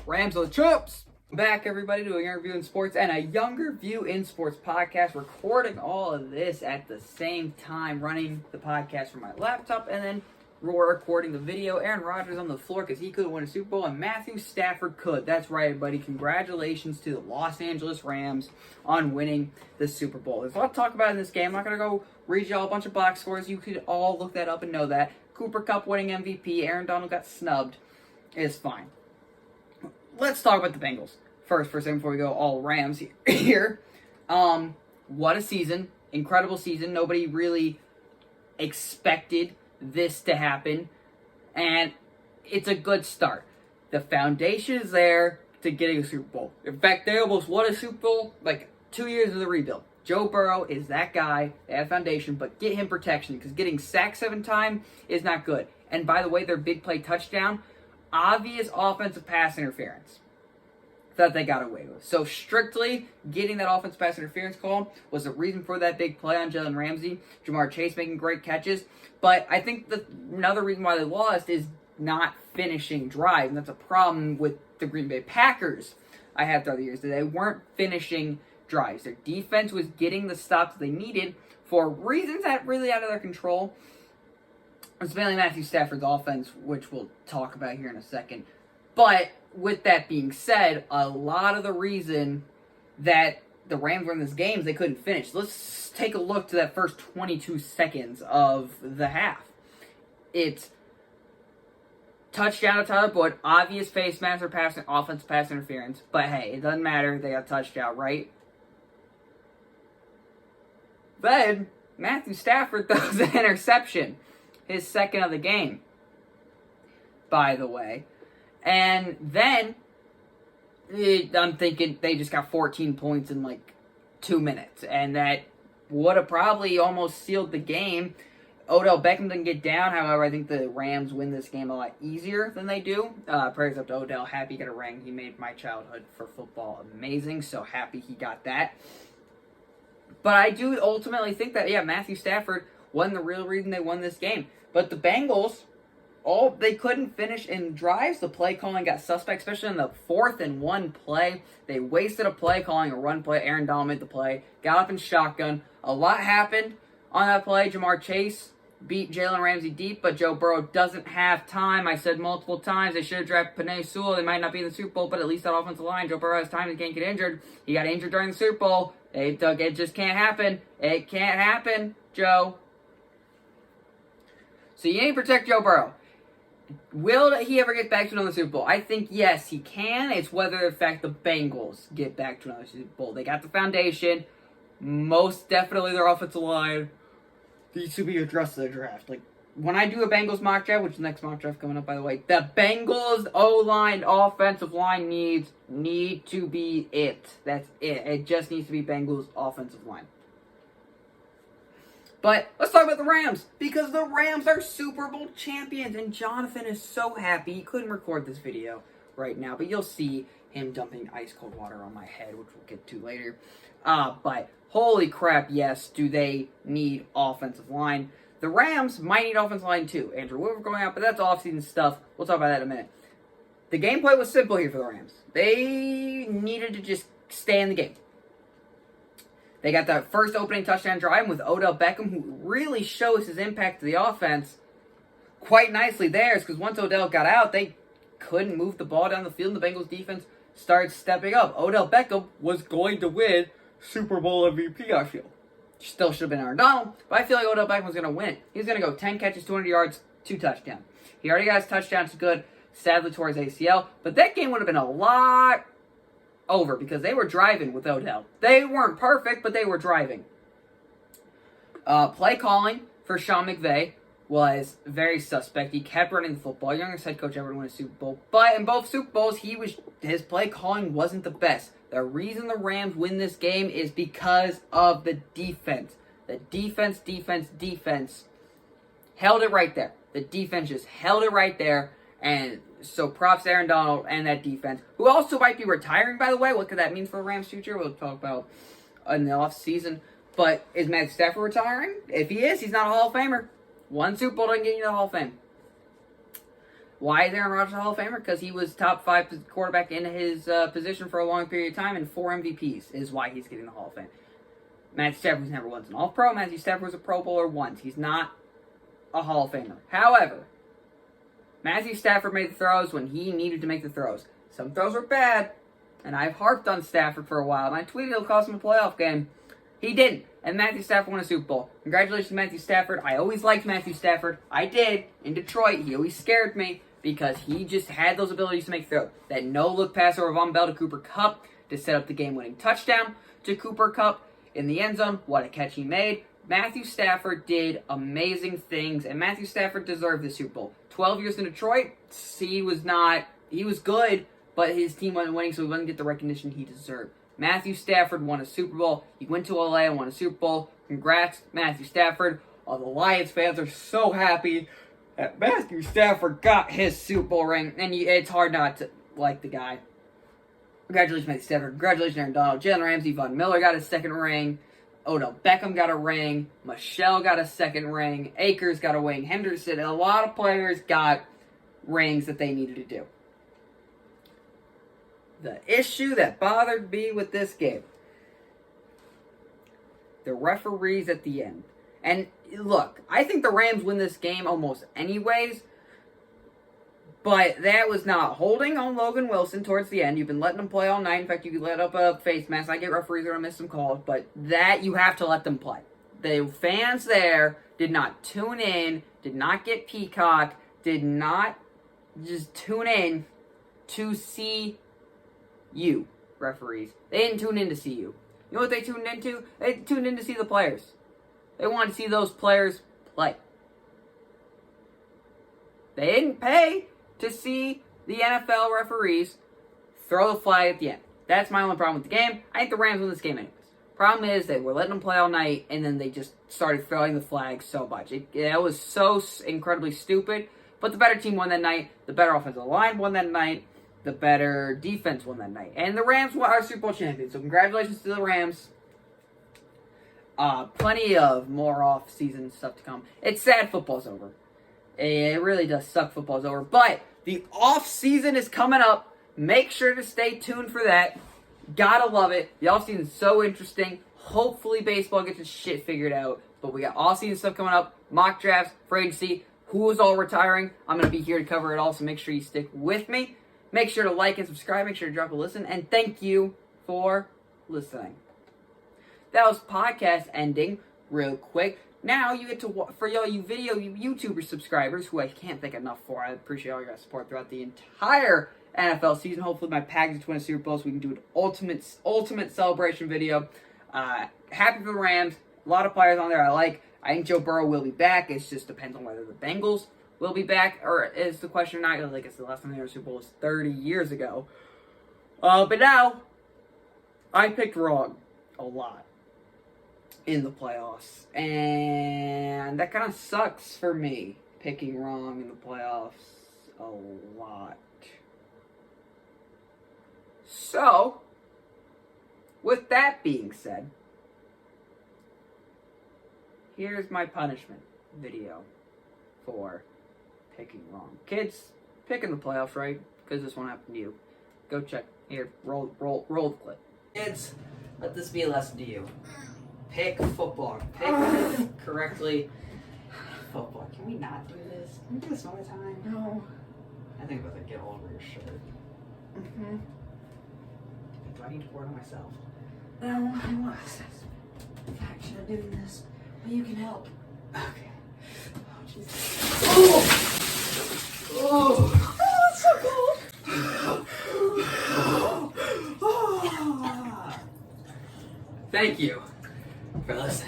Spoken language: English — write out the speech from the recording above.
Rams on the Chips! Back, everybody, to a Younger View in Sports and a Younger View in Sports podcast. Recording all of this at the same time, running the podcast from my laptop, and then we're recording the video. Aaron Rodgers on the floor because he couldn't win a Super Bowl, and Matthew Stafford could. That's right, everybody. Congratulations to the Los Angeles Rams on winning the Super Bowl. There's a lot to talk about in this game. I'm not going to go read you all a bunch of box scores. You could all look that up and know that. Cooper Kupp winning MVP. Aaron Donald got snubbed. It's fine. Let's talk about the Bengals first for a second before we go all Rams here. What a season. Incredible season. Nobody really expected this to happen. And it's a good start. The foundation is there to getting a Super Bowl. In fact, they almost won a Super Bowl like 2 years of the rebuild. Joe Burrow is that guy. They have foundation, but get him protection because getting sacked 7 times is not good. And by the way, their big play touchdown, obvious offensive pass interference that they got away with. So strictly getting that offensive pass interference call was the reason for that big play on Jalen Ramsey. Jamar Chase making great catches. But I think another reason why they lost is not finishing drive. And that's a problem with the Green Bay Packers I had throughout the years. That they weren't finishing drives. Their defense was getting the stops they needed for reasons that really out of their control. It's mainly Matthew Stafford's offense, which we'll talk about here in a second. But with that being said, a lot of the reason that the Rams were in this game is they couldn't finish. Let's take a look to that first 22 seconds of the half. It's touchdown to Tyler Boyd, obvious face mask or pass, offensive pass interference. But hey, it doesn't matter. They got a touchdown, right? Then Matthew Stafford throws an interception. His second of the game, by the way. And then, I'm thinking they just got 14 points in like 2 minutes. And that would have probably almost sealed the game. Odell Beckham didn't get down. However, I think the Rams win this game a lot easier than they do. Prayers up to Odell. Happy he got a ring. He made my childhood for football amazing. So happy he got that. But I do ultimately think that, Matthew Stafford wasn't the real reason they won this game. But the Bengals, they couldn't finish in drives. The play calling got suspect, especially in the 4th and 1 play. They wasted a play calling a run play. Aaron Donald made the play. Got up in shotgun. A lot happened on that play. Jamar Chase beat Jalen Ramsey deep, but Joe Burrow doesn't have time. I said multiple times they should have drafted Penei Sewell. They might not be in the Super Bowl, but at least that offensive line, Joe Burrow has time. He can't get injured. He got injured during the Super Bowl. It just can't happen. It can't happen, Joe. So you need to protect Joe Burrow. Will he ever get back to another Super Bowl? I think yes, he can. It's whether, in fact, the Bengals get back to another Super Bowl. They got the foundation. Most definitely their offensive line needs to be addressed in the draft. Like, when I do a Bengals mock draft, which is the next mock draft coming up, by the way, the Bengals O-line, offensive line need to be it. That's it. It just needs to be Bengals offensive line. But let's talk about the Rams, because the Rams are Super Bowl champions, and Jonathan is so happy. He couldn't record this video right now, but you'll see him dumping ice-cold water on my head, which we'll get to later. But holy crap, yes, do they need offensive line. The Rams might need offensive line too. Andrew Wilber going out, but that's offseason stuff. We'll talk about that in a minute. The gameplay was simple here for the Rams. They needed to just stay in the game. They got that first opening touchdown drive with Odell Beckham, who really shows his impact to the offense quite nicely there, because once Odell got out, they couldn't move the ball down the field, and the Bengals defense started stepping up. Odell Beckham was going to win Super Bowl MVP, I feel. Still should have been Aaron Donald, but I feel like Odell Beckham was going to win. He's going to go 10 catches, 200 yards, 2 touchdowns. He already got his touchdowns, good. Sadly, tore his ACL, but that game would have been a lot over because they were driving with Odell. They weren't perfect, but they were driving. Play calling for Sean McVay was very suspect. He kept running the football. Youngest head coach ever to win a Super Bowl. But in both Super Bowls, his play calling wasn't the best. The reason the Rams win this game is because of the defense. The defense held it right there. The defense just held it right there. And so props to Aaron Donald and that defense, who also might be retiring, by the way. What could that mean for the Rams' future? We'll talk about in the offseason. But is Matthew Stafford retiring? If he is, he's not a Hall of Famer. One Super Bowl doesn't get you to the Hall of Fame. Why is Aaron Rodgers a Hall of Famer? Because he was top 5 quarterback in his position for a long period of time, and 4 MVPs is why he's getting the Hall of Fame. Matthew Stafford was never once an All-Pro. Matthew Stafford was a Pro Bowler once. He's not a Hall of Famer. However, Matthew Stafford made the throws when he needed to make the throws. Some throws were bad, and I've harped on Stafford for a while, and I tweeted it'll cost him a playoff game. He didn't, and Matthew Stafford won a Super Bowl. Congratulations, Matthew Stafford. I always liked Matthew Stafford. I did. In Detroit, he always scared me because he just had those abilities to make throws. That no-look pass over Von Bell to Cooper Kupp to set up the game-winning touchdown to Cooper Kupp in the end zone. What a catch he made. Matthew Stafford did amazing things, and Matthew Stafford deserved the Super Bowl. 12 years in Detroit, he was good, but his team wasn't winning, so he wouldn't get the recognition he deserved. Matthew Stafford won a Super Bowl. He went to LA and won a Super Bowl. Congrats, Matthew Stafford. All the Lions fans are so happy that Matthew Stafford got his Super Bowl ring, and it's hard not to like the guy. Congratulations, Matthew Stafford. Congratulations, Aaron Donald. Jalen Ramsey, Von Miller got his second ring. Odell Beckham got a ring. Michelle got a second ring. Akers got a ring. Henderson. A lot of players got rings that they needed to do. The issue that bothered me with this game, the referees at the end. And look, I think the Rams win this game almost anyways, but that was not holding on Logan Wilson towards the end. You've been letting them play all night. In fact, you could let up a face mask. I get referees are going to miss some calls, but that you have to let them play. The fans there did not tune in, did not get Peacock, did not just tune in to see you, referees. They didn't tune in to see you. You know what they tuned into? They tuned in to see the players. They wanted to see those players play. They didn't pay to see the NFL referees throw the flag at the end. That's my only problem with the game. I think the Rams win this game anyways. Problem is they were letting them play all night, and then they just started throwing the flag so much. That was so incredibly stupid. But the better team won that night. The better offensive line won that night. The better defense won that night. And the Rams were our Super Bowl champions. So congratulations to the Rams. Plenty of more off-season stuff to come. It's sad football's over. It really does suck football's over. But the off-season is coming up. Make sure to stay tuned for that. Gotta love it. The off-season is so interesting. Hopefully baseball gets its shit figured out. But we got off-season stuff coming up. Mock drafts, free agency, who is all retiring. I'm going to be here to cover it all, so make sure you stick with me. Make sure to like and subscribe. Make sure to drop a listen. And thank you for listening. That was podcast ending real quick. Now you get to, for y'all you YouTuber subscribers, who I can't thank enough for. I appreciate all your support throughout the entire NFL season. Hopefully my Packers win a Super Bowl so we can do an ultimate celebration video. Happy for the Rams. A lot of players on there I like. I think Joe Burrow will be back. It just depends on whether the Bengals will be back, or is the question or not. Like it's the last time they were Super Bowl was 30 years ago. But now, I picked wrong a lot in the playoffs. And that kind of sucks for me, picking wrong in the playoffs a lot. So, with that being said, here's my punishment video for picking wrong. Kids, picking the playoffs right, because this won't happen to you. Go check. Here, roll the clip. Kids, let this be a lesson to you. Pick football. Pick correctly. Football. Can we not do this? Can we do this all the time? No. I think I'm about to get all over your shirt. Mm-hmm. Do I need to pour it on myself? No, I want action of doing this, but you can help. Okay. Oh, Jesus. Oh! Oh! Oh, it's so cold! Thank you for listening.